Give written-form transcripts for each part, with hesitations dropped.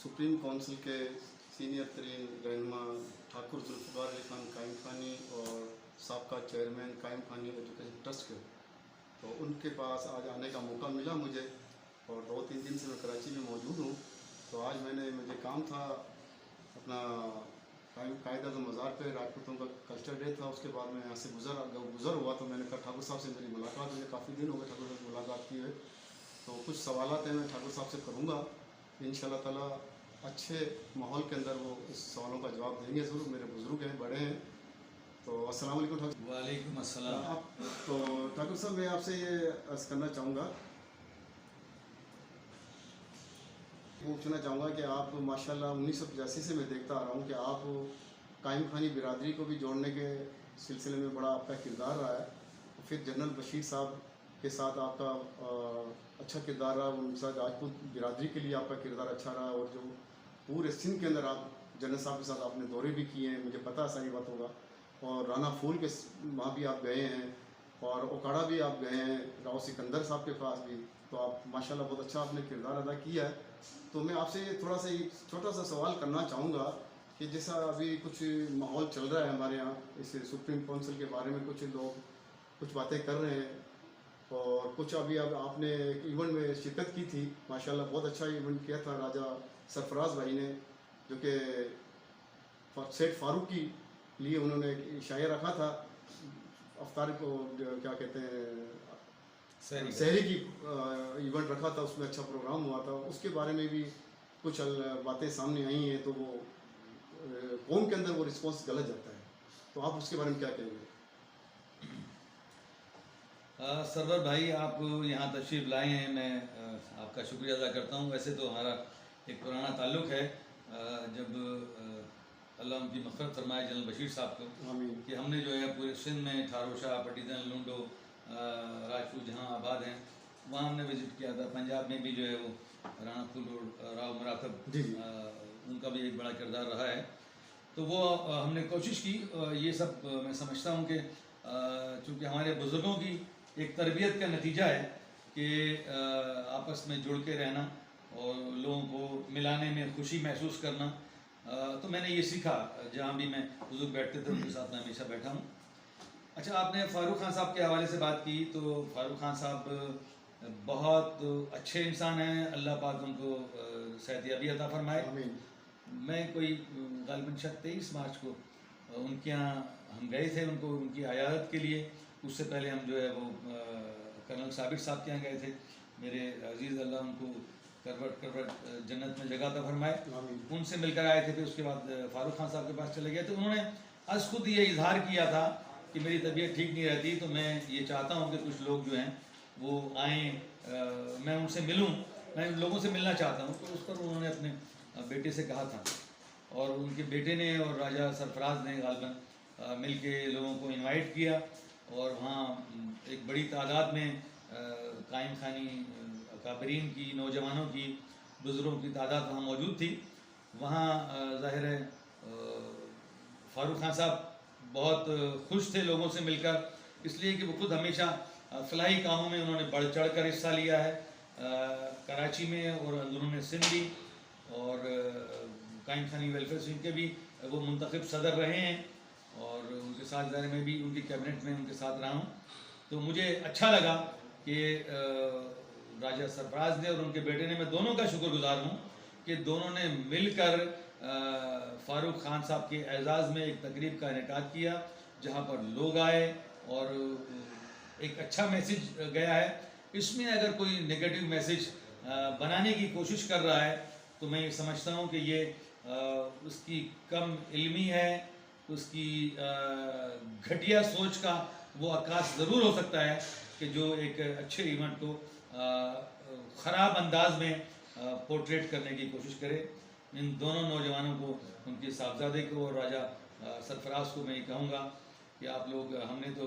Supreme council के senior तरीन रहनुमा ठाकुर जुल्फ़िकार अली खान कायम खानी और साबका चेयरमैन कायम खानी एजुकेशन ट्रस्ट के, तो उनके पास आज आने का मौका मिला मुझे। और 2-3 दिन से मैं कराची में मौजूद हूँ। तो आज मुझे काम था अपना कायद अज़म मज़ार पे, राजपूतों का कल्चर डे था। उसके बाद मैं यहाँ से गुज़र हुआ तो मैंने कहा ठाकुर साहब से मेरी मुलाकात, मुझे काफ़ी दिन हो गए ठाकुर साहब से मुलाकात किए हुए। तो कुछ सवालात हैं मैं ठाकुर साहब से करूँगा, इंशाल्लाह ताला अच्छे माहौल के अंदर वो इस सवालों का जवाब देंगे ज़रूर। मेरे बुज़ुर्ग हैं, बड़े हैं। तो अस्सलाम वालेकुम ठाकुर। वालेकुम अस्सलाम। तो ठाकुर साहब मैं आपसे ये अर्ज़ करना चाहूँगा, पूछना चाहूँगा कि आप माशाल्लाह 1985 से मैं देखता आ रहा हूँ कि आप कायम खानी बिरादरी को भी जोड़ने के सिलसिले में बड़ा आपका किरदार रहा है। फिर जनरल बशीर साहब के साथ आपका अच्छा किरदार रहा, उनके साथ राजपूत बिरादरी के लिए आपका किरदार अच्छा रहा। और जो पूरे सिंध के अंदर आप जनरल साहब के साथ आपने दौरे भी किए हैं, मुझे पता है सारी बात होगा। और राना फूल के वहाँ भी आप गए हैं और ओकाड़ा भी आप गए हैं, राव सिकंदर साहब के पास भी। तो आप माशाल्लाह बहुत अच्छा आपने किरदार अदा किया है। तो मैं आपसे थोड़ा सा एक छोटा सा सवाल करना चाहूँगा कि जैसा अभी कुछ माहौल चल रहा है हमारे यहाँ इस सुप्रीम काउंसिल के बारे में, कुछ लोग कुछ बातें कर रहे हैं। और कुछ अभी अब आपने एक इवेंट में शिरकत की थी, माशाल्लाह बहुत अच्छा इवेंट किया था राजा सरफराज भाई ने, जो कि सेठ फारूक की लिए उन्होंने एक शायर रखा था, अफ्तार को क्या कहते हैं, शहरी की इवेंट रखा था, उसमें अच्छा प्रोग्राम हुआ था। उसके बारे में भी कुछ बातें सामने आई हैं। तो वो कौम के अंदर वो रिस्पॉन्स गलत जाता है, तो आप उसके बारे में क्या कहेंगे? सरवर भाई, आप यहाँ तशरीफ़ लाए हैं, मैं आपका शुक्रिया अदा करता हूँ। वैसे तो हमारा एक पुराना ताल्लुक़ है, जब अल्लाह उनकी मग़फ़िरत फरमाए जनरल बशीर साहब को, कि हमने जो है पूरे सिंध में ठारोशाह, पटीदन, लुंडो, राजपूत जहाँ आबाद हैं वहाँ हमने विज़िट किया था। पंजाब में भी जो है वो राना फूल और राव मरातब, उनका भी एक बड़ा किरदार रहा है। तो वो हमने कोशिश की। ये सब मैं समझता हूँ कि चूँकि हमारे बुज़ुर्गों की एक तरबियत का नतीजा है कि आपस में जुड़ के रहना और लोगों को मिलाने में खुशी महसूस करना। तो मैंने ये सीखा, जहाँ भी मैं बुज़ुर्ग बैठते थे उनके साथ मैं हमेशा बैठा हूँ। अच्छा, आपने फ़ारूक खान साहब के हवाले से बात की, तो फ़ारूक खान साहब बहुत अच्छे इंसान हैं, अल्लाह पाक उनको सेहतियाबी अता फरमाए। मैं कोई ग़ालिबन 23 मार्च को उनके यहाँ हम गए थे, उनको उनकी आयात के लिए। उससे पहले हम जो है वो कर्नल साबिर साहब के यहाँ गए थे। मेरे अजीज़, अल्लाह उनको करवट जन्नत में जगह अता फरमाए, उनसे मिलकर आए थे। फिर उसके बाद फ़ारूक खान साहब के पास चले गए। तो उन्होंने आज खुद ये इजहार किया था कि मेरी तबीयत ठीक नहीं रहती, तो मैं ये चाहता हूँ कि कुछ लोग जो हैं वो आएँ, मैं उनसे मिलूँ, मैं उन लोगों से मिलना चाहता हूँ। तो उस पर उन्होंने अपने बेटे से कहा था, और उनके बेटे ने और राजा सरफराज ने गालबन मिल के लोगों को इनवाइट किया। और वहाँ एक बड़ी तादाद में कायम खानी अकाबरीन की, नौजवानों की, बुज़ुर्गों की तादाद वहाँ मौजूद थी। वहाँ ज़ाहिर है फ़ारूक खान साहब बहुत खुश थे लोगों से मिलकर, इसलिए कि वो खुद हमेशा फलाही कामों में उन्होंने बढ़ चढ़ कर हिस्सा लिया है, कराची में और अंदरून सिंध भी। और कायम खानी वेलफेयर विंग के भी वो मुंतखब सदर रहे हैं, और उनके साथ ज़ाहिर में भी उनकी कैबिनेट में उनके साथ रहा हूँ। तो मुझे अच्छा लगा कि राजा सरफराज ने और उनके बेटे ने, मैं दोनों का शुक्रगुजार हूँ कि दोनों ने मिलकर फ़ारूक खान साहब के एज़ाज़ में एक तकरीब का इनेकाद किया, जहाँ पर लोग आए और एक अच्छा मैसेज गया है। इसमें अगर कोई नेगेटिव मैसेज बनाने की कोशिश कर रहा है तो मैं ये समझता हूँ कि ये उसकी कम इल्मी है, उसकी घटिया सोच का वो अक्कास ज़रूर हो सकता है कि जो एक अच्छे इवेंट को ख़राब अंदाज में पोर्ट्रेट करने की कोशिश करे। इन दोनों नौजवानों को, उनके साहबजादे को और राजा सरफराज को मैं ये कहूँगा कि आप लोग, हमने तो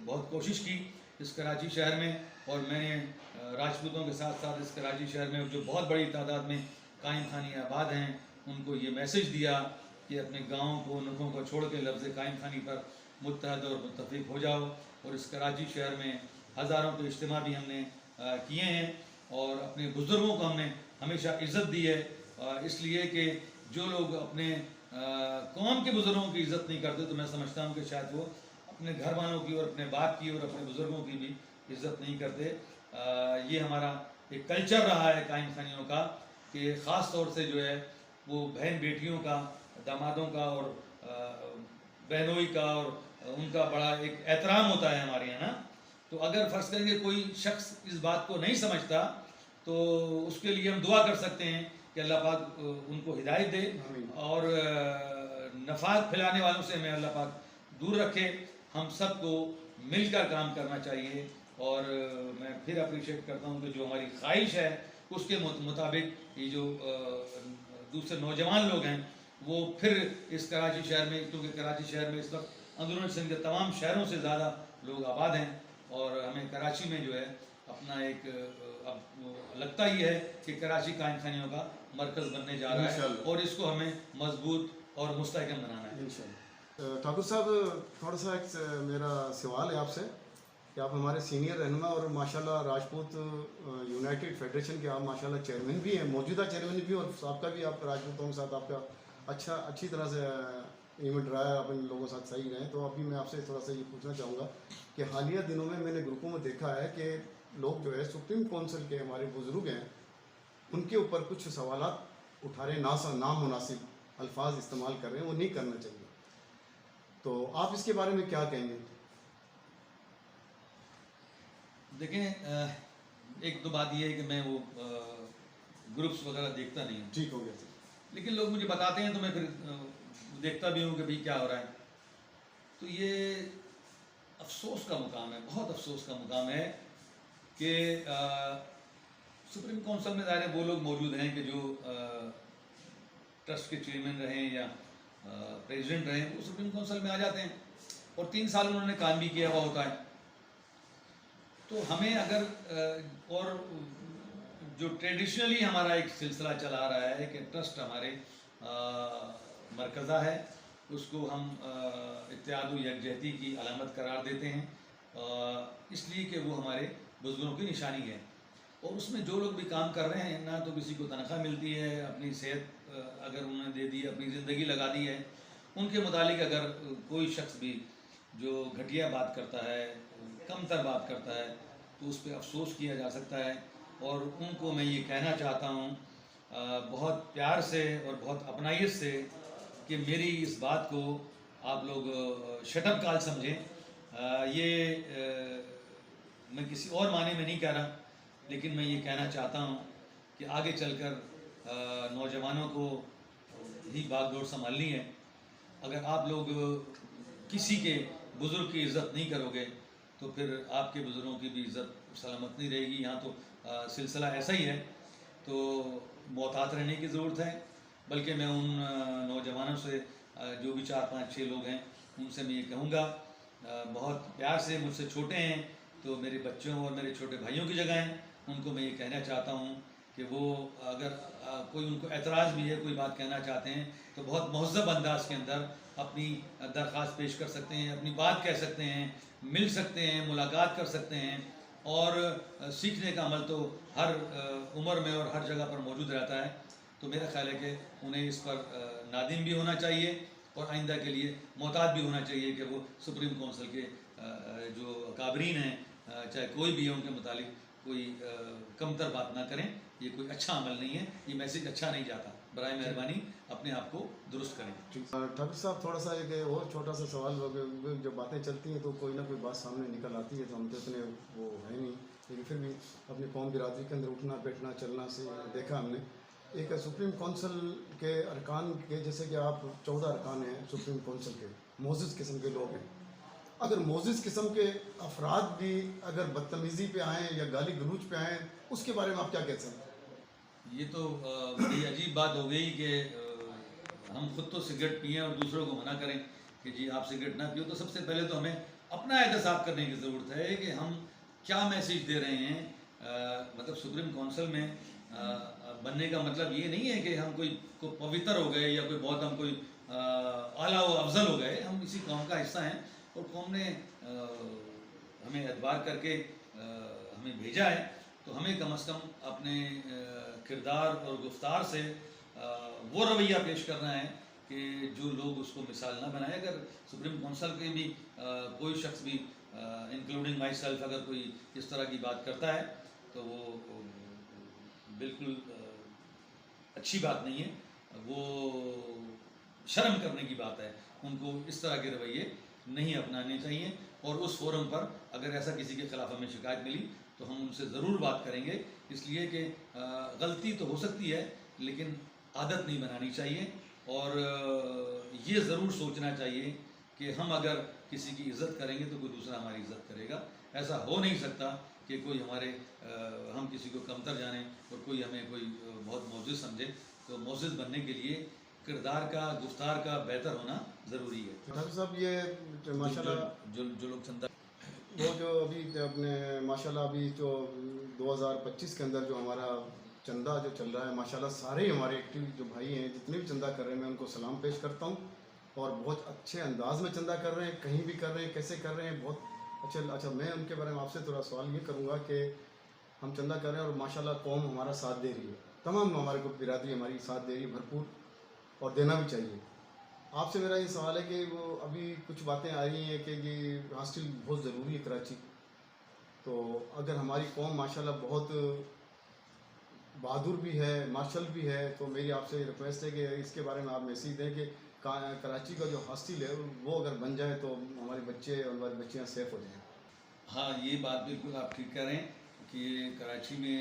बहुत कोशिश की इस कराची शहर में, और मैंने राजपूतों के साथ साथ इस कराची शहर में जो बहुत बड़ी तादाद में कायम खानी आबाद हैं उनको ये मैसेज दिया कि अपने गाँव को, नुकों को छोड़ के लफ्ज़ कायम खानी पर मुत्तहद और मुत्तफ़िक़ हो जाओ। और इस कराची शहर में हज़ारों के इज्तिमा भी हमने किए हैं, और अपने बुज़ुर्गों को हमने हमेशा इज़्ज़त दी है इसलिए कि जो लोग अपने कौम के बुज़ुर्गों की इज़्ज़त नहीं करते, तो मैं समझता हूँ कि शायद वो अपने घर वालों की और अपने बाप की और अपने बुज़ुर्गों की भी इज़्ज़त नहीं करते। ये हमारा एक कल्चर रहा है कायम खानियों का कि ख़ास तौर से जो है वो बहन बेटियों का, दामादों का और बहनोई का और उनका बड़ा एक एहतराम होता है हमारे यहाँ ना। तो अगर फ़र्ज़ करेंगे कोई शख्स इस बात को नहीं समझता तो उसके लिए हम दुआ कर सकते हैं कि अल्लाह पाक उनको हिदायत दे और नफ़ाक़ फैलाने वालों से हमें अल्लाह पाक दूर रखे। हम सबको मिलकर काम करना चाहिए और मैं फिर अप्रिशिएट करता हूँ कि जो हमारी ख्वाहिश है उसके मुताबिक ये जो दूसरे नौजवान लोग हैं वो फिर इस कराची शहर में, क्योंकि कराची शहर में इस वक्त अंदरूनी सिंध के तमाम शहरों से ज़्यादा लोग आबाद हैं और हमें कराची में जो है अपना एक अब लगता ही है कि कराची कायम खानियों का मरकज़ बनने जा रहा है और इसको हमें मजबूत और मुस्तहकम बनाना है इंशाअल्लाह। ठाकुर साहब, थोड़ा सा एक मेरा सवाल है आपसे कि आप हमारे सीनियर रहनुमा और माशाल्लाह राजपूत यूनाइटेड फेडरेशन के आप माशाल्लाह चेयरमैन भी हैं, मौजूदा चेयरमैन भी, और आपका भी आप राजपूतों के साथ आपका अच्छी तरह से इवेंट रहा है, अपन लोगों के साथ सही रहे। तो अभी मैं आपसे थोड़ा सा ये पूछना चाहूँगा कि हालिया दिनों में मैंने ग्रुपों में देखा है कि लोग जो है सुप्रीम काउंसिल के हमारे बुजुर्ग हैं उनके ऊपर कुछ सवालात उठा रहे, नामुनासिब अल्फाज इस्तेमाल कर रहे हैं, वो नहीं करना चाहिए। तो आप इसके बारे में क्या कहेंगे? देखें, एक तो बात यह है कि मैं वो ग्रुप्स वगैरह देखता नहीं हूँ, ठीक हो गया सर, लेकिन लोग मुझे बताते हैं तो मैं फिर देखता भी हूँ कि भाई क्या हो रहा है। तो ये अफसोस का मुकाम है, बहुत अफसोस का मुकाम है कि सुप्रीम काउंसिल में ज़ाहिर वो लोग मौजूद हैं कि जो ट्रस्ट के चेयरमैन रहें या प्रेसिडेंट रहें, वो सुप्रीम काउंसिल में आ जाते हैं और 3 साल उन्होंने काम भी किया हुआ होता है। तो हमें अगर और जो ट्रेडिशनली हमारा एक सिलसिला चला आ रहा है कि ट्रस्ट हमारे मरकज़ा है, उसको हम इत्तेहाद व यकजहती की अलामत करार देते हैं, इसलिए कि वो हमारे बुज़ुर्गों की निशानी है। और उसमें जो लोग भी काम कर रहे हैं, ना तो किसी को तनख्वाह मिलती है, अपनी सेहत अगर उन्होंने दे दी, अपनी ज़िंदगी लगा दी है, उनके मुतालिक अगर कोई शख्स भी जो घटिया बात करता है, कमतर बात करता है, तो उस पर अफसोस किया जा सकता है। और उनको मैं ये कहना चाहता हूँ बहुत प्यार से और बहुत अपनाइयत से कि मेरी इस बात को आप लोग शटअप कॉल समझें। ये मैं किसी और माने में नहीं कह रहा, लेकिन मैं ये कहना चाहता हूँ कि आगे चलकर नौजवानों को ही बागडोर संभालनी है। अगर आप लोग किसी के बुज़ुर्ग की इज़्ज़त नहीं करोगे तो फिर आपके बुज़ुर्गों की भी इज़्ज़त सलामत नहीं रहेगी। यहाँ तो सिलसिला ऐसा ही है, तो मोहतात रहने की ज़रूरत है। बल्कि मैं उन नौजवानों से जो भी 4, 5, 6 लोग हैं, उनसे मैं ये कहूँगा, बहुत प्यार से, मुझसे छोटे हैं तो मेरे बच्चों और मेरे छोटे भाइयों की जगह हैं, उनको मैं ये कहना चाहता हूँ कि वो अगर कोई उनको एतराज़ भी है, कोई बात कहना चाहते हैं, तो बहुत महज़्ज़ब अंदाज़ के अंदर अपनी दरख्वास्त पेश कर सकते हैं, अपनी बात कह सकते हैं, मिल सकते हैं, मुलाकात कर सकते हैं। और सीखने का अमल तो हर उम्र में और हर जगह पर मौजूद रहता है। तो मेरा ख्याल है कि उन्हें इस पर नादिम भी होना चाहिए और आइंदा के लिए मोहतात भी होना चाहिए कि वो सुप्रीम काउंसिल के जो काबरीन हैं, चाहे कोई भी है, उनके मुतालिक कोई कमतर बात ना करें। ये कोई अच्छा अमल नहीं है, ये मैसेज अच्छा नहीं जाता। बराए मेहरबानी अपने आप को दुरुस्त करें। ठाकुर साहब, थोड़ा सा एक और छोटा सा सवाल, जब बातें चलती हैं तो कोई ना कोई बात सामने निकल आती है, तो हम तो इतने वो है नहीं, लेकिन फिर भी अपनी कौम बिरादरी के अंदर उठना बैठना चलना से देखा हमने। एक सुप्रीम काउंसिल के अरकान के, जैसे कि आप 14 अरकान हैं सुप्रीम काउंसिल के, मोअज़्ज़ज़ किस्म के लोग हैं। अगर मोअज़्ज़ज़ किस्म के अफराद भी अगर बदतमीज़ी पे आएँ या गाली गलूच पे आएँ, उसके बारे में आप क्या कहते हैं? ये तो बड़ी अजीब बात हो गई कि हम खुद तो सिगरेट पिएँ और दूसरों को मना करें कि जी आप सिगरेट ना पियो। तो सबसे पहले तो हमें अपना एहतसाब करने की ज़रूरत है कि हम क्या मैसेज दे रहे हैं। मतलब सुप्रीम काउंसिल में बनने का मतलब ये नहीं है कि हम को पवित्र हो गए या कोई बहुत हम कोई आला व अफजल हो गए। हम इसी कौम का हिस्सा हैं और कौम ने हमें एतबार करके हमें भेजा है, तो हमें कम अज़ कम अपने किरदार और गुफ्तार से वो रवैया पेश करना है कि जो लोग उसको मिसाल ना बनाए। अगर सुप्रीम काउंसिल के भी कोई शख्स भी इंक्लूडिंग माई सेल्फ अगर कोई इस तरह की बात करता है तो वो बिल्कुल अच्छी बात नहीं है, वो शर्म करने की बात है। उनको इस तरह के रवैये नहीं अपनाने चाहिए और उस फोरम पर अगर ऐसा किसी के खिलाफ हमें शिकायत मिली तो हम उनसे ज़रूर बात करेंगे, इसलिए कि गलती तो हो सकती है लेकिन आदत नहीं बनानी चाहिए। और ये ज़रूर सोचना चाहिए कि हम अगर किसी की इज़्ज़त करेंगे तो कोई दूसरा हमारी इज़्ज़त करेगा। ऐसा हो नहीं सकता कि कोई हम किसी को कमतर जाने और कोई हमें कोई बहुत मोअज़्ज़िज़ समझे। तो मोअज़्ज़िज़ बनने के लिए किरदार का, गुफ्तार का बेहतर होना ज़रूरी है। डॉक्टर साहब ये माशाल्लाह जो लोग चंदा वो जो अभी अपने माशाल्लाह अभी जो 2025 के अंदर जो हमारा चंदा जो चल रहा है, माशाल्लाह सारे ही हमारे एक्टिव जो भाई हैं जितने भी चंदा कर रहे हैं मैं उनको सलाम पेश करता हूँ और बहुत अच्छे अंदाज में चंदा कर रहे हैं, कहीं भी कर रहे हैं, कैसे कर रहे हैं, बहुत अच्छा। मैं उनके बारे में आपसे थोड़ा सवाल ये करूँगा कि हम चंदा कर रहे हैं और माशाल्लाह कौम हमारा साथ दे रही है, तमाम हमारे को बिरादरी हमारी साथ दे रही है भरपूर और देना भी चाहिए। आपसे मेरा ये सवाल है कि वो अभी कुछ बातें आ रही हैं कि ये हॉस्टल बहुत ज़रूरी है कराची, तो अगर हमारी कौम माशाल्लाह बहुत बहादुर भी है, मार्शल भी है, तो मेरी आपसे रिक्वेस्ट है कि इसके बारे में आप मैसेज दें कि कराची का जो हॉस्टल है वो अगर बन जाए तो हमारे बच्चे और हमारी बच्चियाँ सेफ़ हो जाएँ। हाँ, ये बात बिल्कुल आप ठीक कह रहे हैं कि कराची में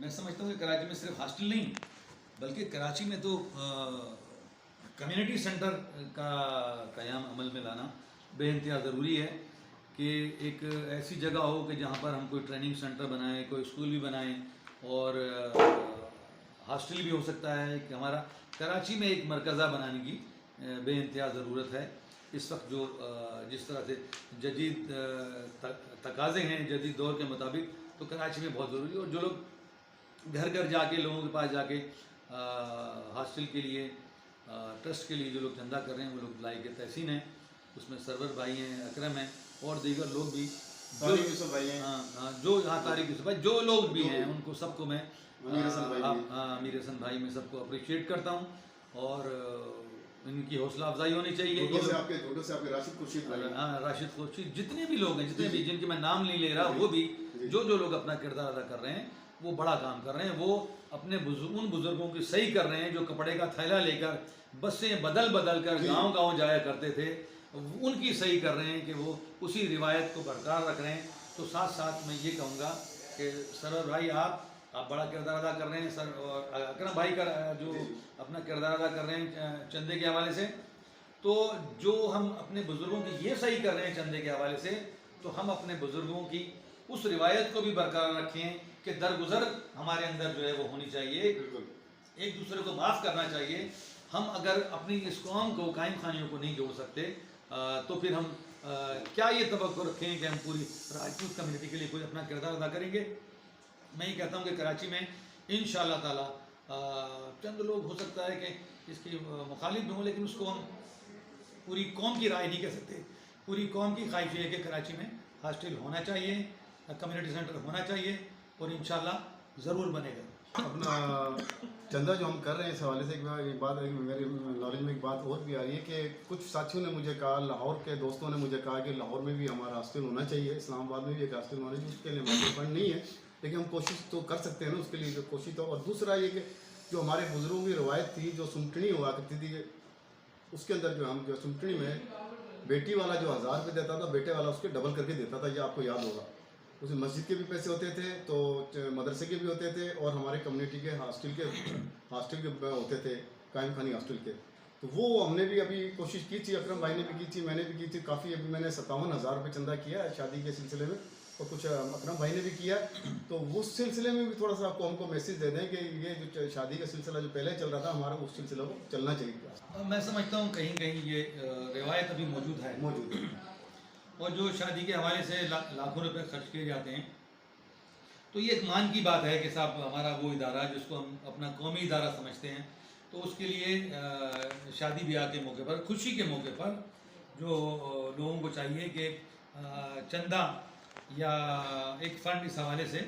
मैं समझता हूँ कि कराची में सिर्फ हॉस्टल नहीं बल्कि कराची में तो कम्युनिटी सेंटर का क़याम अमल में लाना बेइंतहा ज़रूरी है कि एक ऐसी जगह हो कि जहाँ पर हम कोई ट्रेनिंग सेंटर बनाएं, कोई स्कूल भी बनाएं और हॉस्टल भी हो सकता है कि हमारा कराची में एक मरकज़ा बनाने की बेइंतहा ज़रूरत है। इस वक्त जो जिस तरह से जदीद तकाज़े हैं जदीद दौर के मुताबिक, तो कराची में बहुत ज़रूरी है। और जो लोग घर घर जाके लोगों के पास जाके हॉस्टल के लिए ट्रस्ट के लिए जो लोग चंदा कर रहे हैं वो लोग लाई के तहसीन हैं, उसमें सरवर भाई हैं, अकरम हैं और दीगर लोग भी जो यहाँ तारिक यूसुफ भाई जो लोग भी हैं उनको सबको मैं अमीर हसन भाई मैं सबको अप्रिशिएट करता हूँ और इनकी हौसला अफजाई होनी चाहिए। राशिद खुर्शीद जितने भी लोग हैं, जितने भी जिनके मैं नाम नहीं ले रहा, वो भी जो लोग अपना किरदार अदा कर रहे हैं वो बड़ा काम कर रहे हैं। वो अपने उन बुजुर्गों की सही कर रहे हैं जो कपड़े का थैला लेकर बसें बदल बदल कर गाँव जाया करते थे, उनकी सही कर रहे हैं कि वो उसी रिवायत को बरकरार रख रहे हैं। तो साथ साथ मैं ये कहूँगा कि सरवर भाई आप बड़ा किरदार अदा कर रहे हैं सर, और अकरम भाई का जो अपना किरदार अदा कर रहे हैं चंदे के हवाले से, तो जो हम अपने बुज़ुर्गों की ये सही कर रहे हैं चंदे के हवाले से, तो हम अपने बुज़ुर्गों की उस रिवायत को भी बरकरार रखें कि दरगुजर हमारे अंदर जो है वो होनी चाहिए, एक दूसरे को माफ़ करना चाहिए। हम अगर अपनी इस कौम को कायम खानियों को नहीं जोड़ सकते तो फिर हम क्या ये तवक्को रखें कि हम पूरी राजपूत कम्युनिटी के लिए कोई अपना किरदार अदा करेंगे। मैं ये कहता हूँ कि कराची में इंशाअल्लाह ताला चंद लोग हो सकता है कि इसकी मुखालिफ भी हों, लेकिन उसको हम पूरी कौम की राय नहीं कह सकते। पूरी कौम की ख्वाहिश है कि कराची में हॉस्टल होना चाहिए, कम्युनिटी सेंटर होना चाहिए और इंशाअल्लाह ज़रूर बनेगा। अपना चंदा जो हम कर रहे हैं इस हवाले से एक बात है, मेरे नॉलेज में एक बात और भी आ रही है कि कुछ साथियों ने मुझे कहा, लाहौर के दोस्तों ने मुझे कहा कि लाहौर में भी हमारा हॉस्टल होना चाहिए, इस्लामाबाद में भी एक हॉस्टल होना चाहिए। उसके लिए हमारे फंड नहीं है लेकिन हम कोशिश तो कर सकते हैं ना, उसके लिए कोशिश तो। और दूसरा ये कि जो हमारे बुजुर्गों की रवायत थी, जो सुमटनी हुआ करती थी, उसके अंदर जो हम जो सुमटनी में बेटी वाला जो 1000 रुपये देता था, बेटे वाला उसके डबल करके देता था, ये आपको याद होगा। उसमें मस्जिद के भी पैसे होते थे, तो मदरसे के भी होते थे और हमारे कम्युनिटी के हॉस्टल के होते थे, कायम खानी हॉस्टल के। तो वो हमने भी अभी कोशिश की थी, अकरम भाई ने भी की थी, मैंने भी की थी काफ़ी। अभी मैंने 57,000 रुपये चंदा किया है शादी के सिलसिले में और कुछ अकरम भाई ने भी किया। तो उस सिलसिले में भी थोड़ा सा आपको हमको मैसेज दे दें कि ये जो शादी का सिलसिला जो पहले चल रहा था हमारा, उस सिलसिला को चलना चाहिए। मैं समझता हूँ कहीं कहीं ये रिवायत अभी मौजूद है और जो शादी के हवाले से लाखों रुपए खर्च किए जाते हैं, तो ये एक मान की बात है कि साहब हमारा वो इदारा जिसको हम अपना कौमी इदारा समझते हैं, तो उसके लिए शादी ब्याह के मौके पर, खुशी के मौके पर जो लोगों को चाहिए कि चंदा या एक फ़ंड इस हवाले से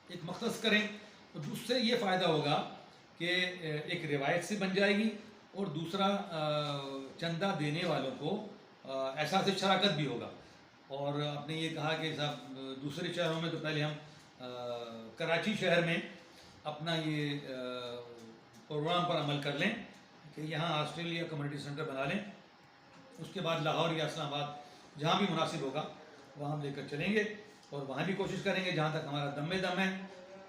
एक मखसस करें, तो उससे ये फ़ायदा होगा कि एक रिवायत सी बन जाएगी, और दूसरा चंदा देने वालों को एहसास शराकत भी होगा। और आपने ये कहा कि साहब दूसरे शहरों में तो पहले हम कराची शहर में अपना ये प्रोग्राम पर अमल कर लें कि यहाँ ऑस्ट्रेलिया कम्युनिटी सेंटर बना लें, उसके बाद लाहौर या इस्लामाबाद जहाँ भी मुनासिब होगा वहाँ हम लेकर चलेंगे और वहाँ भी कोशिश करेंगे जहाँ तक हमारा दम में दम है।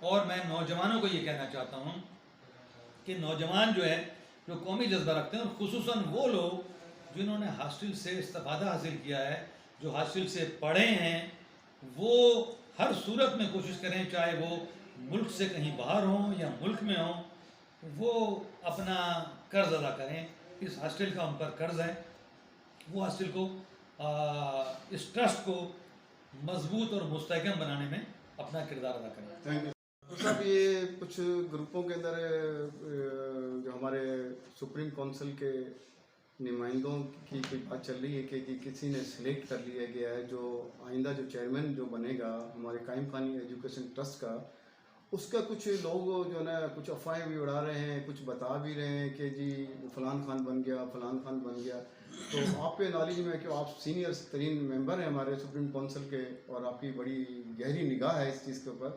और मैं नौजवानों को ये कहना चाहता हूँ कि नौजवान जो है जो कौमी जज्बा रखते हैं, और खुसूसन वो लोग जिन्होंने हॉस्टल से इस्तिफादा हासिल किया है, जो हॉस्टल से पढ़े हैं, वो हर सूरत में कोशिश करें, चाहे वो मुल्क से कहीं बाहर हों या मुल्क में हों, वो अपना कर्ज अदा करें। इस हॉस्टल का उन पर कर्ज है, वो हॉस्टल को इस ट्रस्ट को मजबूत और मुस्तहकम बनाने में अपना किरदार अदा करें। Thank you. तो साहब ये कुछ ग्रुपों के अंदर जो हमारे सुप्रीम काउंसिल के नुमाइंदों की कोई बात चल रही है कि किसी ने सिलेक्ट कर लिया गया है जो आइंदा जो चेयरमैन जो बनेगा हमारे कायम खानी एजुकेशन ट्रस्ट का, उसका कुछ लोग जो है ना कुछ अफवाहें भी उड़ा रहे हैं, कुछ बता भी रहे हैं कि जी फलान खान बन गया, फलान खान बन गया। तो आपके नॉलेज में कि आप सीनियर तरीन मेंबर हैं हमारे सुप्रीम काउंसिल के और आपकी बड़ी गहरी निगाह है इस चीज़ के ऊपर,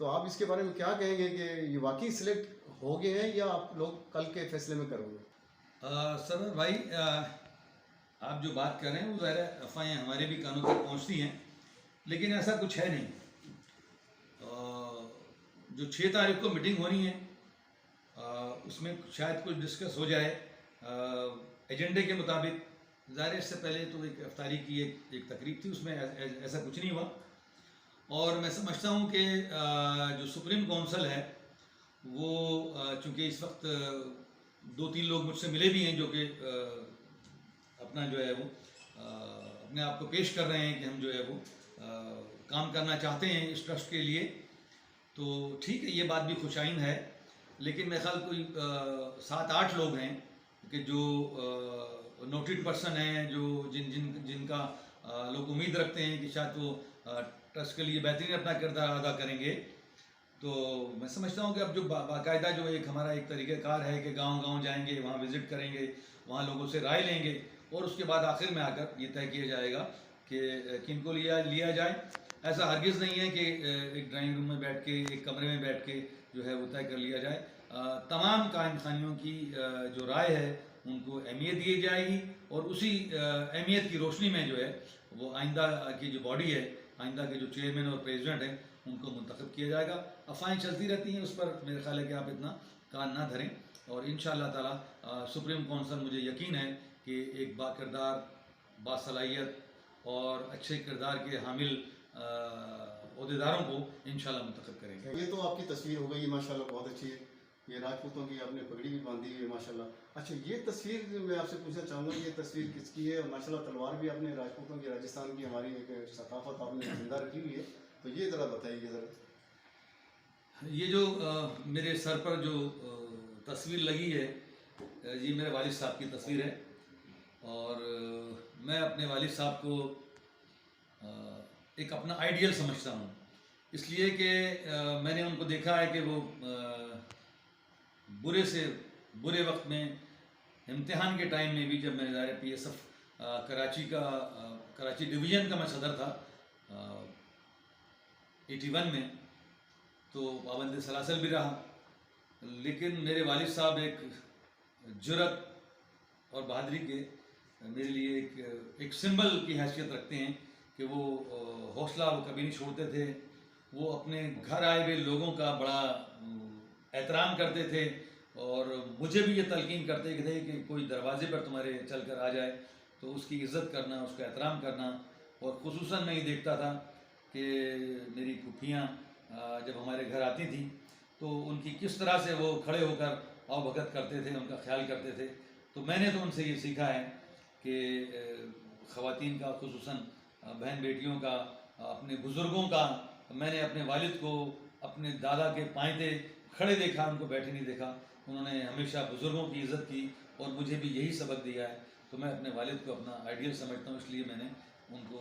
तो आप इसके बारे में क्या कहेंगे कि ये वाकई सिलेक्ट हो गए हैं या आप लोग कल के फैसले में करोगे? सरवर भाई, आप जो बात कर रहे हैं वो ज़ाहिर है अफवाहें हमारे भी कानों तक पहुंचती हैं, लेकिन ऐसा कुछ है नहीं। जो 6 तारीख को मीटिंग होनी है उसमें शायद कुछ डिस्कस हो जाए एजेंडे के मुताबिक। ज़ाहिर इससे पहले तो एक अफ्तारी की एक तकरीब थी, उसमें ऐसा कुछ नहीं हुआ। और मैं समझता हूँ कि जो सुप्रीम काउंसिल है वो चूँकि इस वक्त 2-3 लोग मुझसे मिले भी हैं जो कि अपना जो है वो अपने आप को पेश कर रहे हैं कि हम जो है वो काम करना चाहते हैं इस ट्रस्ट के लिए, तो ठीक है, ये बात भी खुशाइन है। लेकिन मेरे ख्याल कोई 7-8 लोग हैं कि जो नोटेड पर्सन हैं, जो जिनका लोग उम्मीद रखते हैं कि शायद वो ट्रस्ट के लिए बेहतरीन अपना किरदार अदा करेंगे। तो मैं समझता हूँ कि अब जो बाकायदा जो एक हमारा एक तरीक़ाकार है कि गांव-गांव जाएंगे, वहाँ विज़िट करेंगे, वहाँ लोगों से राय लेंगे और उसके बाद आखिर में आकर ये तय किया जाएगा कि किनको लिया जाए। ऐसा हरगिज़ नहीं है कि एक ड्राइंग रूम में बैठ के, एक कमरे में बैठ के जो है वो तय कर लिया जाए। तमाम कायम खानियों की जो राय है उनको अहमियत दी जाएगी और उसी अहमियत की रोशनी में जो है वो आइंदा की जो बॉडी है, आइंदा के जो चेयरमैन और प्रेसिडेंट हैं, उनको मुंतखब किया जाएगा। अफवाहें चलती रहती हैं, उस पर मेरे ख्याल है कि आप इतना कान ना धरें और इंशाअल्लाह ताला सुप्रीम काउंसिल, मुझे यकीन है कि एक बाकिरदार, बासलाहियत और अच्छे किरदार के हामिल ओहदेदारों को इंशाअल्लाह मुंतखब करेंगे। ये तो आपकी तस्वीर हो गई माशाल्लाह, बहुत अच्छी है। ये राजपूतों की आपने पगड़ी भी बांधी हुई है माशाल्लाह। अच्छा, ये तस्वीर मैं आपसे पूछना चाहूँगा, ये तस्वीर किसकी है? और माशाल्लाह तलवार भी आपने राजपूतों की, राजस्थान की हमारी एक सकाफत आपने जिंदा रखी हुई है, तो ये ज़रा बताइए ज़रा। ये जो मेरे सर पर जो तस्वीर लगी है, ये मेरे वालिद साहब की तस्वीर है और मैं अपने वालिद साहब को एक अपना आइडियल समझता हूँ, इसलिए कि मैंने उनको देखा है कि वो बुरे से बुरे वक्त में, इम्तिहान के टाइम में भी, जब मैं ज़ाहिर PSF कराची डिवीज़न का मैं सदर था 81 में, तो पाबंद सलासल भी रहा, लेकिन मेरे वालिद साहब एक जुर्रत और बहादुरी के मेरे लिए एक सिंबल की हैसियत रखते हैं कि वो हौसला वो कभी नहीं छोड़ते थे। वो अपने घर आए हुए लोगों का बड़ा एहतराम करते थे और मुझे भी ये तलकीन करते थे कि कोई दरवाजे पर तुम्हारे चल कर आ जाए तो उसकी इज़्ज़त करना, उसका एहतराम करना। और ख़ुसूसन मैं ये देखता था कि मेरी फूफियाँ जब हमारे घर आती थी तो उनकी किस तरह से वो खड़े होकर आवभगत करते थे, उनका ख्याल करते थे। तो मैंने तो उनसे ये सीखा है कि ख़वातीन का, ख़ुसूसन बहन बेटियों का, अपने बुज़ुर्गों का, मैंने अपने वालिद को अपने दादा के पायते खड़े देखा, उनको बैठे नहीं देखा। उन्होंने हमेशा बुज़ुर्गों की इज़्ज़त की और मुझे भी यही सबक दिया है। तो मैं अपने वालिद को अपना आइडियल समझता हूँ, इसलिए मैंने उनको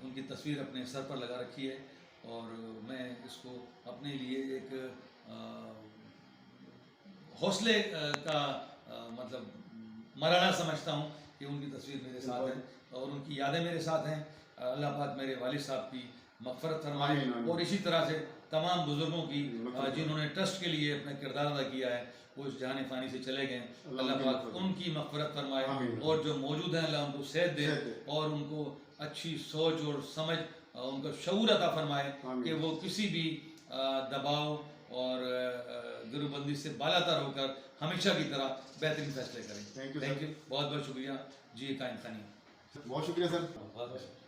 उनकी तस्वीर अपने सर पर लगा रखी है और मैं इसको अपने लिए एक हौसले का मतलब मराना समझता हूँ कि उनकी तस्वीर मेरे साथ है और उनकी यादें मेरे साथ हैं। अल्लाह पाक मेरे वालिद साहब की मग़फ़िरत फरमाए आमीन, आमीन। और इसी तरह से तमाम बुज़ुर्गों की जिन्होंने ट्रस्ट के लिए अपना किरदार अदा किया है वो इस जहान फ़ानी से चले गए। अल्लाह पाक उनकी मग़फ़िरत फरमाए आमीन। और जो मौजूद हैं अल्लाह उनको सेहत दे सेहत दे। और उनको अच्छी सोच और समझ उनको शऊर अता फरमाए आमीन। कि वो किसी भी दबाव और गिरबंदी से बालातर होकर हमेशा की तरह बेहतरीन फैसले करें। Thank you, thank sir. You, बहुत बहुत शुक्रिया जी कायम खानी। बहुत शुक्रिया सर। बहुत बहुत